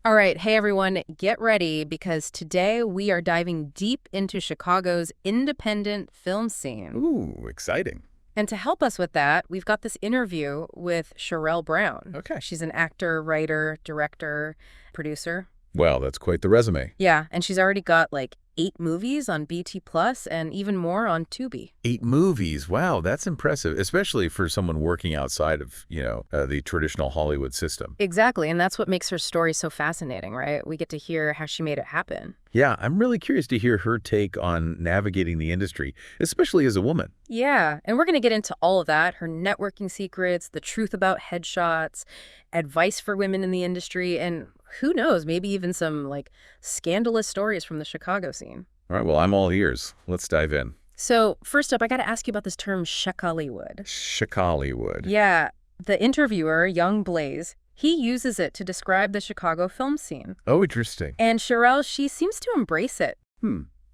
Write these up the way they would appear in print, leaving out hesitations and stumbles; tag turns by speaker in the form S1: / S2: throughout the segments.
S1: All right, hey everyone, get ready because today we are diving deep into Chicago's independent film scene.
S2: Ooh, exciting.
S1: And to help us with that, we've got this interview with Sherell Brown.
S2: Okay.
S1: She's an actor, writer, director, producer.
S2: Well, that's quite the resume.
S1: Yeah, and she's already got like 8 movies on BT Plus and even more on Tubi.
S2: 8 movies. Wow, that's impressive, especially for someone working outside of, the traditional Hollywood system.
S1: Exactly, and that's what makes her story so fascinating, right? We get to hear how she made it happen.
S2: Yeah, I'm really curious to hear her take on navigating the industry, especially as a woman.
S1: Yeah, and we're going to get into all of that, her networking secrets, the truth about headshots, advice for women in the industry, and who knows, maybe even some, like, scandalous stories from the Chicago scene.
S2: All right, well, I'm all ears. Let's dive in.
S1: So, first up, I got to ask you about this term Chicallywood.
S2: Chicallywood.
S1: Yeah, the interviewer, YoungBLAZE, he uses it to describe the Chicago film scene.
S2: Oh, interesting.
S1: And Sherell, she seems to embrace it.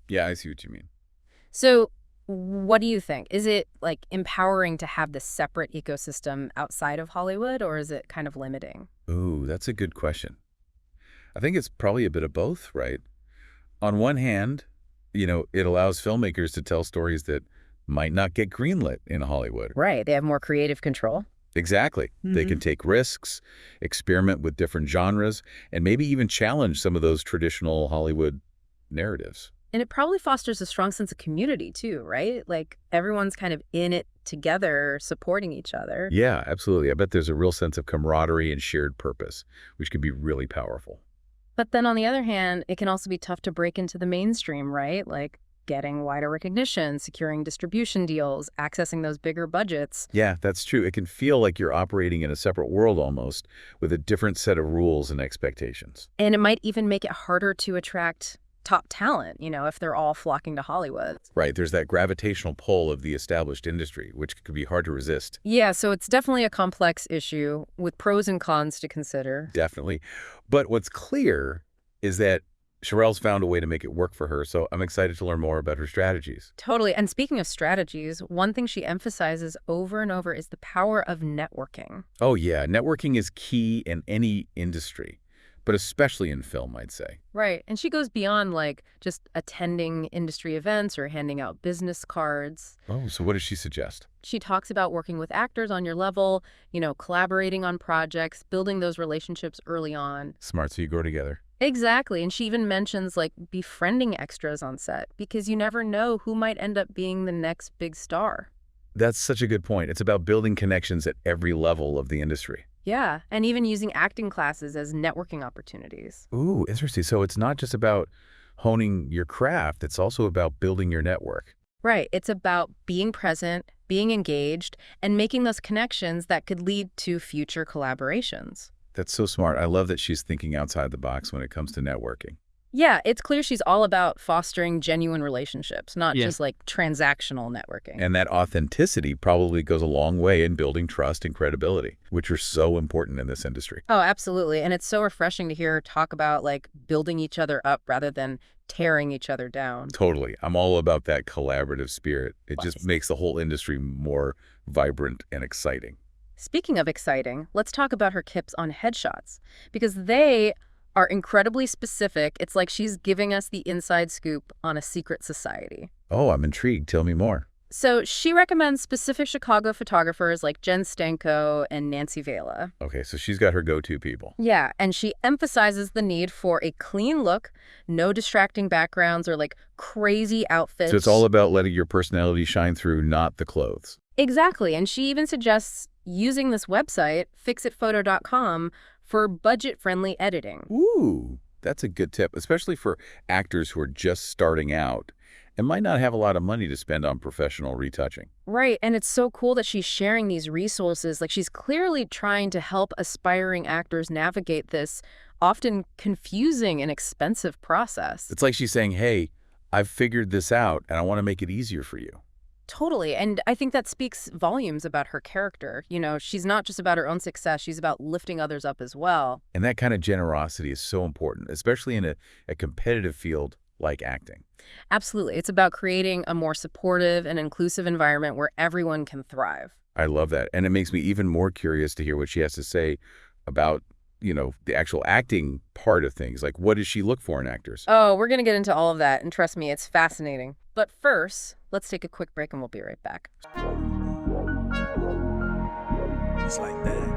S2: Yeah, I see what you mean.
S1: So, what do you think? Is it, like, empowering to have this separate ecosystem outside of Hollywood, or is it kind of limiting?
S2: Ooh, that's a good question. I think it's probably a bit of both, right? On one hand, it allows filmmakers to tell stories that might not get greenlit in Hollywood.
S1: Right, they have more creative control.
S2: Exactly. They can take risks, experiment with different genres, and maybe even challenge some of those traditional Hollywood narratives.
S1: And it probably fosters a strong sense of community, too, right? Like, everyone's kind of in it together, supporting each other.
S2: Yeah, absolutely. I bet there's a real sense of camaraderie and shared purpose, which can be really powerful.
S1: But then on the other hand, it can also be tough to break into the mainstream, right? Like getting wider recognition, securing distribution deals, accessing those bigger budgets.
S2: Yeah, that's true. It can feel like you're operating in a separate world almost, with a different set of rules and expectations.
S1: And it might even make it harder to attract top talent, if they're all flocking to Hollywood.
S2: Right, there's that gravitational pull of the established industry, which could be hard to resist.
S1: Yeah, so it's definitely a complex issue with pros and cons to consider.
S2: Definitely. But what's clear is that Sherell's found a way to make it work for her, so I'm excited to learn more about her strategies.
S1: Totally. And speaking of strategies, one thing she emphasizes over and over is the power of networking.
S2: Oh yeah, networking is key in any industry, but especially in film, I'd say.
S1: Right. And she goes beyond, like, just attending industry events or handing out business cards.
S2: Oh, so what does she suggest?
S1: She talks about working with actors on your level, collaborating on projects, building those relationships early on.
S2: Smart, so you grow together.
S1: Exactly. And she even mentions, like, befriending extras on set because you never know who might end up being the next big star.
S2: That's such a good point. It's about building connections at every level of the industry.
S1: Yeah, and even using acting classes as networking opportunities.
S2: Ooh, interesting. So it's not just about honing your craft, it's also about building your network.
S1: Right. It's about being present, being engaged, and making those connections that could lead to future collaborations.
S2: That's so smart. I love that she's thinking outside the box when it comes to networking.
S1: Yeah, it's clear she's all about fostering genuine relationships, not just like transactional networking.
S2: And that authenticity probably goes a long way in building trust and credibility, which are so important in this industry.
S1: Oh, absolutely. And it's so refreshing to hear her talk about, like, building each other up rather than tearing each other down.
S2: Totally. I'm all about that collaborative spirit. It just makes the whole industry more vibrant and exciting.
S1: Speaking of exciting, let's talk about her tips on headshots, because they are incredibly specific. It's like she's giving us the inside scoop on a secret society.
S2: Oh, I'm intrigued. Tell me more.
S1: So she recommends specific Chicago photographers like Jen Stanko and Nancy Vela.
S2: Okay, so she's got her go-to people.
S1: Yeah, and she emphasizes the need for a clean look, no distracting backgrounds or like crazy outfits.
S2: So it's all about letting your personality shine through, not the clothes.
S1: Exactly, and she even suggests using this website, fixitphoto.com, for budget-friendly editing.
S2: Ooh, that's a good tip, especially for actors who are just starting out and might not have a lot of money to spend on professional retouching.
S1: Right, and it's so cool that she's sharing these resources. Like, she's clearly trying to help aspiring actors navigate this often confusing and expensive process.
S2: It's like she's saying, hey, I've figured this out and I want to make it easier for you.
S1: Totally. And I think that speaks volumes about her character. She's not just about her own success. She's about lifting others up as well.
S2: And that kind of generosity is so important, especially in a competitive field like acting.
S1: Absolutely. It's about creating a more supportive and inclusive environment where everyone can thrive.
S2: I love that. And it makes me even more curious to hear what she has to say about the actual acting part of things. Like, what does she look for in actors?
S1: Oh, we're going to get into all of that, and trust me, it's fascinating. But first, let's take a quick break and we'll be right back.
S3: It's like that.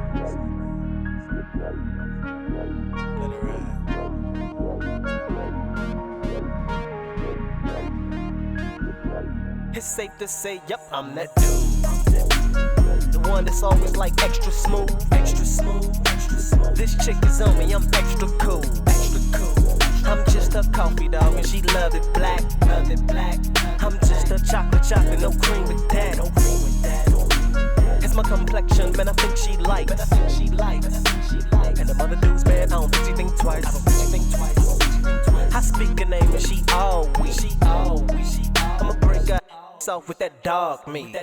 S3: Let it ride. It's safe to say, yep, I'm that dude. The one that's always like extra smooth, extra smooth, extra smooth. This chick is on me, I'm extra cool, extra cool. I'm just a coffee dog and she love it black, love it black. I'm just a chocolate, no cream with that, no cream with that. It's my complexion, man, I think she likes, man, I think she likes, And the other dudes, man, I don't think she think twice, I don't think she think twice. I speak her name and she always, I'ma break her off with that dog meat.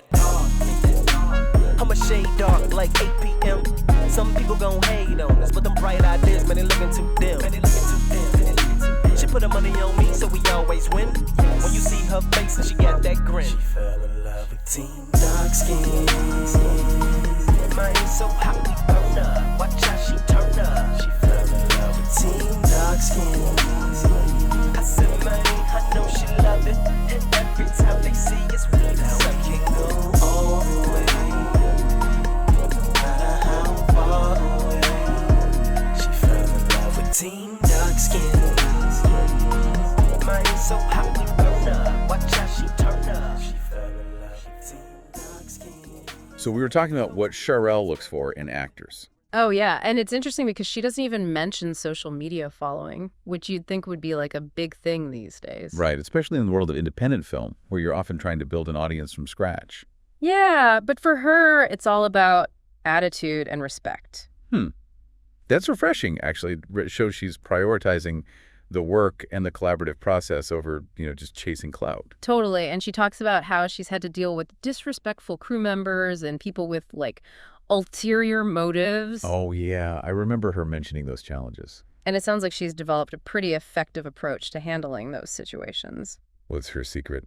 S3: I'm a shade dark like 8 p.m. Some people gon' hate on us, but them bright ideas, man, they looking too dim. She put her money on me, so we always win. When you see her face and she got that grin. She fell in love with team dark skin. Mine so hot we burn up. Watch how she turn up. She fell in love with team dark skin. I said, man, I know she love it. And every time they see us, we now we can go all the way. No matter how far away. She fell in love with team dark skin. Mine so hot we burn up. Watch how she turn up. She fell in love with team dark skin.
S2: So we were talking about what Sherell looks for in actors.
S1: Oh, yeah. And it's interesting because she doesn't even mention social media following, which you'd think would be like a big thing these days.
S2: Right, especially in the world of independent film, where you're often trying to build an audience from scratch.
S1: Yeah, but for her, it's all about attitude and respect.
S2: That's refreshing, actually. It shows she's prioritizing the work and the collaborative process over, just chasing clout.
S1: Totally. And she talks about how she's had to deal with disrespectful crew members and people with, like, ulterior motives.
S2: Oh, yeah. I remember her mentioning those challenges.
S1: And it sounds like she's developed a pretty effective approach to handling those situations.
S2: What's her secret?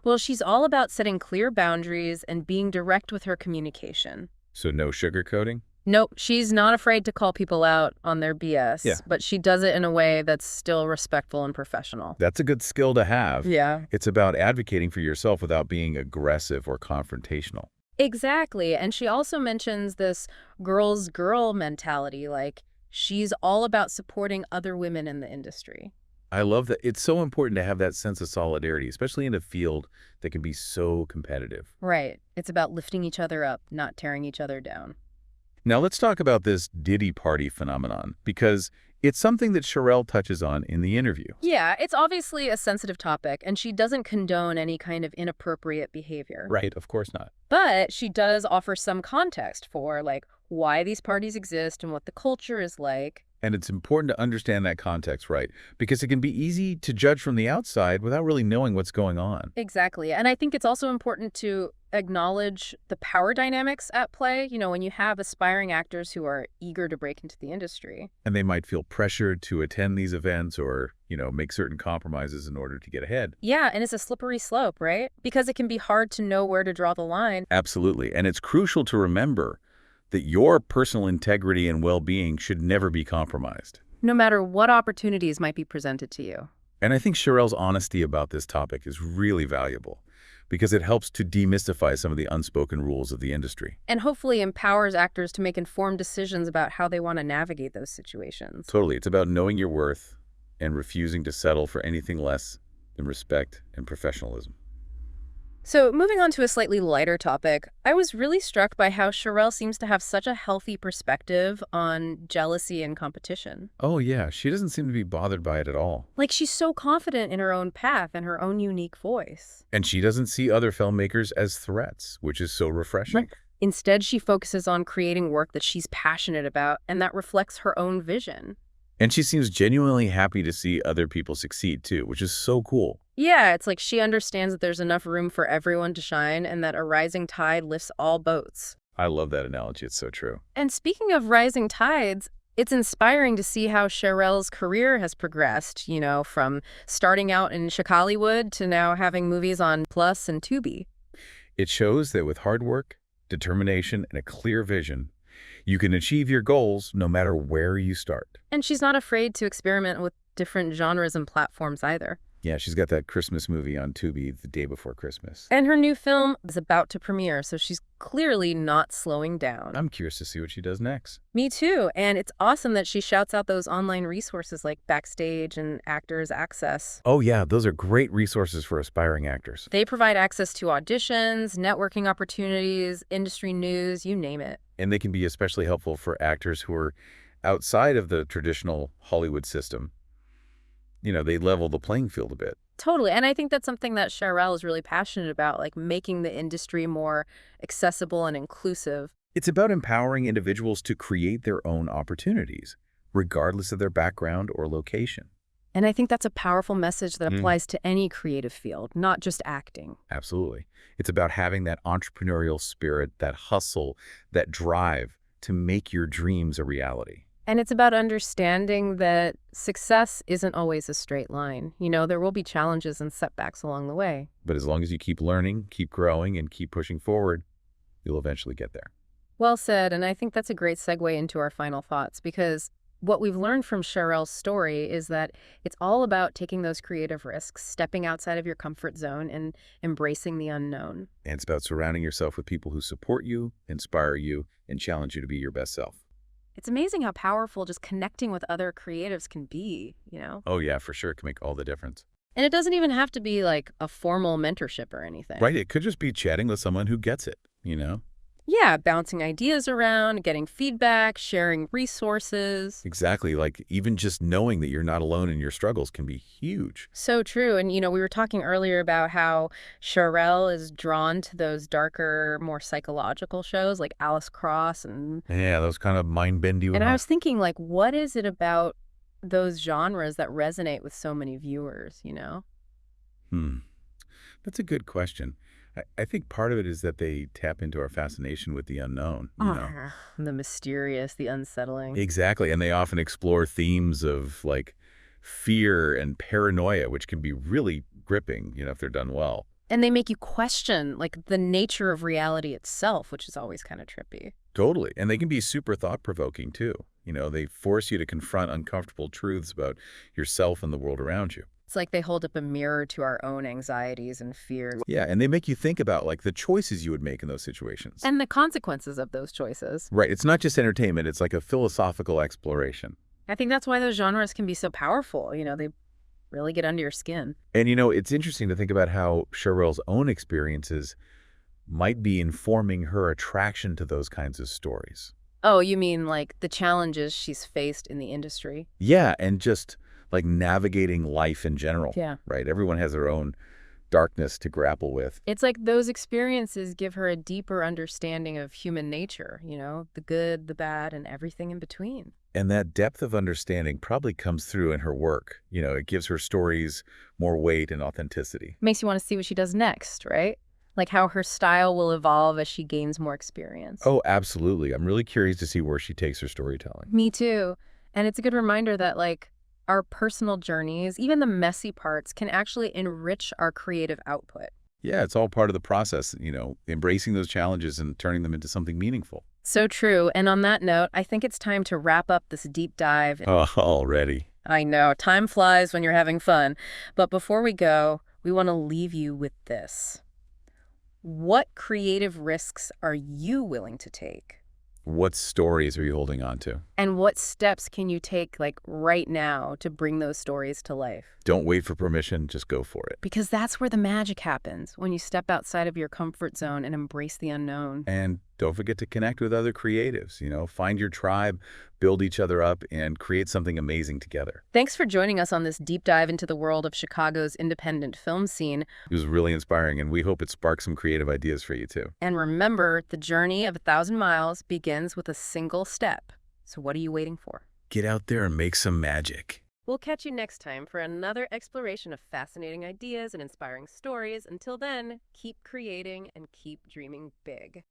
S1: Well, she's all about setting clear boundaries and being direct with her communication.
S2: So no sugarcoating?
S1: Nope, she's not afraid to call people out on their BS,
S2: Yeah.
S1: but she does it in a way that's still respectful and professional.
S2: That's a good skill to have.
S1: Yeah.
S2: It's about advocating for yourself without being aggressive or confrontational.
S1: Exactly. And she also mentions this girl's girl mentality, like she's all about supporting other women in the industry.
S2: I love that. It's so important to have that sense of solidarity, especially in a field that can be so competitive.
S1: Right. It's about lifting each other up, not tearing each other down.
S2: Now let's talk about this Diddy party phenomenon, because it's something that Sherell touches on in the interview.
S1: Yeah, it's obviously a sensitive topic, and she doesn't condone any kind of inappropriate behavior.
S2: Right, of course not.
S1: But she does offer some context for, like, why these parties exist and what the culture is like.
S2: And it's important to understand that context, right? Because it can be easy to judge from the outside without really knowing what's going on.
S1: Exactly. And I think it's also important to acknowledge the power dynamics at play, when you have aspiring actors who are eager to break into the industry.
S2: And they might feel pressured to attend these events or, make certain compromises in order to get ahead.
S1: Yeah, and it's a slippery slope, right? Because it can be hard to know where to draw the line.
S2: Absolutely. And it's crucial to remember that your personal integrity and well-being should never be compromised.
S1: No matter what opportunities might be presented to you.
S2: And I think Sherell's honesty about this topic is really valuable because it helps to demystify some of the unspoken rules of the industry.
S1: And hopefully empowers actors to make informed decisions about how they want to navigate those situations.
S2: Totally. It's about knowing your worth and refusing to settle for anything less than respect and professionalism.
S1: So moving on to a slightly lighter topic, I was really struck by how Sherell seems to have such a healthy perspective on jealousy and competition.
S2: Oh, yeah. She doesn't seem to be bothered by it at all.
S1: Like, she's so confident in her own path and her own unique voice.
S2: And she doesn't see other filmmakers as threats, which is so refreshing.
S1: Instead, she focuses on creating work that she's passionate about and that reflects her own vision.
S2: And she seems genuinely happy to see other people succeed, too, which is so cool.
S1: Yeah, it's like she understands that there's enough room for everyone to shine and that a rising tide lifts all boats.
S2: I love that analogy. It's so true.
S1: And speaking of rising tides, it's inspiring to see how Sherell's career has progressed, from starting out in Chicallywood to now having movies on Plus and Tubi.
S2: It shows that with hard work, determination, and a clear vision, You can achieve your goals no matter where you start.
S1: And she's not afraid to experiment with different genres and platforms either.
S2: Yeah, she's got that Christmas movie on Tubi the day before Christmas.
S1: And her new film is about to premiere, so she's clearly not slowing down.
S2: I'm curious to see what she does next.
S1: Me too. And it's awesome that she shouts out those online resources like Backstage and Actors Access.
S2: Oh yeah, those are great resources for aspiring actors.
S1: They provide access to auditions, networking opportunities, industry news, you name it.
S2: And they can be especially helpful for actors who are outside of the traditional Hollywood system. They level the playing field a bit.
S1: Totally. And I think that's something that Sherell is really passionate about, like making the industry more accessible and inclusive.
S2: It's about empowering individuals to create their own opportunities, regardless of their background or location.
S1: And I think that's a powerful message that applies to any creative field, not just acting.
S2: Absolutely. It's about having that entrepreneurial spirit, that hustle, that drive to make your dreams a reality.
S1: And it's about understanding that success isn't always a straight line. There will be challenges and setbacks along the way.
S2: But as long as you keep learning, keep growing, and keep pushing forward, you'll eventually get there.
S1: Well said, and I think that's a great segue into our final thoughts, because what we've learned from Sherell's story is that it's all about taking those creative risks, stepping outside of your comfort zone, and embracing the unknown.
S2: And it's about surrounding yourself with people who support you, inspire you, and challenge you to be your best self.
S1: It's amazing how powerful just connecting with other creatives can be.
S2: Oh yeah, for sure. It can make all the difference.
S1: And it doesn't even have to be like a formal mentorship or anything.
S2: Right. It could just be chatting with someone who gets it.
S1: Yeah, bouncing ideas around, getting feedback, sharing resources.
S2: Exactly. Like even just knowing that you're not alone in your struggles can be huge.
S1: So true. And, we were talking earlier about how Sherell is drawn to those darker, more psychological shows like Alice Cross and...
S2: Yeah, those kind of mind-bendy.
S1: And I was thinking, like, what is it about those genres that resonate with so many viewers,
S2: That's a good question. I think part of it is that they tap into our fascination with the unknown.
S1: The mysterious, the unsettling.
S2: Exactly. And they often explore themes of like fear and paranoia, which can be really gripping, if they're done well.
S1: And they make you question like the nature of reality itself, which is always kind of trippy.
S2: Totally. And they can be super thought-provoking too. They force you to confront uncomfortable truths about yourself and the world around you.
S1: It's like they hold up a mirror to our own anxieties and fears.
S2: Yeah, and they make you think about like the choices you would make in those situations.
S1: And the consequences of those choices.
S2: Right. It's not just entertainment. It's like a philosophical exploration.
S1: I think that's why those genres can be so powerful. They really get under your skin.
S2: And, it's interesting to think about how Sherell's own experiences might be informing her attraction to those kinds of stories.
S1: Oh, you mean like the challenges she's faced in the industry?
S2: Yeah, and just like navigating life in general.
S1: Yeah.
S2: Right? Everyone has their own darkness to grapple with.
S1: It's like those experiences give her a deeper understanding of human nature, the good, the bad, and everything in between.
S2: And that depth of understanding probably comes through in her work. It gives her stories more weight and authenticity.
S1: Makes you want to see what she does next, right? Like how her style will evolve as she gains more experience.
S2: Oh, absolutely. I'm really curious to see where she takes her storytelling.
S1: Me too. And it's a good reminder that like our personal journeys, even the messy parts, can actually enrich our creative output.
S2: Yeah, it's all part of the process, embracing those challenges and turning them into something meaningful.
S1: So true. And on that note, I think it's time to wrap up this deep dive.
S2: Oh, already.
S1: I know. Time flies when you're having fun. But before we go, we want to leave you with this. What creative risks are you willing to take?
S2: What stories are you holding on to?
S1: And what steps can you take like right now to bring those stories to life?
S2: Don't wait for permission, just go for it.
S1: Because that's where the magic happens, when you step outside of your comfort zone and embrace the unknown.
S2: And don't forget to connect with other creatives, find your tribe, build each other up, and create something amazing together.
S1: Thanks for joining us on this deep dive into the world of Chicago's independent film scene.
S2: It was really inspiring, and we hope it sparks some creative ideas for you too.
S1: And remember, the journey of 1,000 miles begins with a single step. So what are you waiting for?
S2: Get out there and make some magic.
S1: We'll catch you next time for another exploration of fascinating ideas and inspiring stories. Until then, keep creating and keep dreaming big.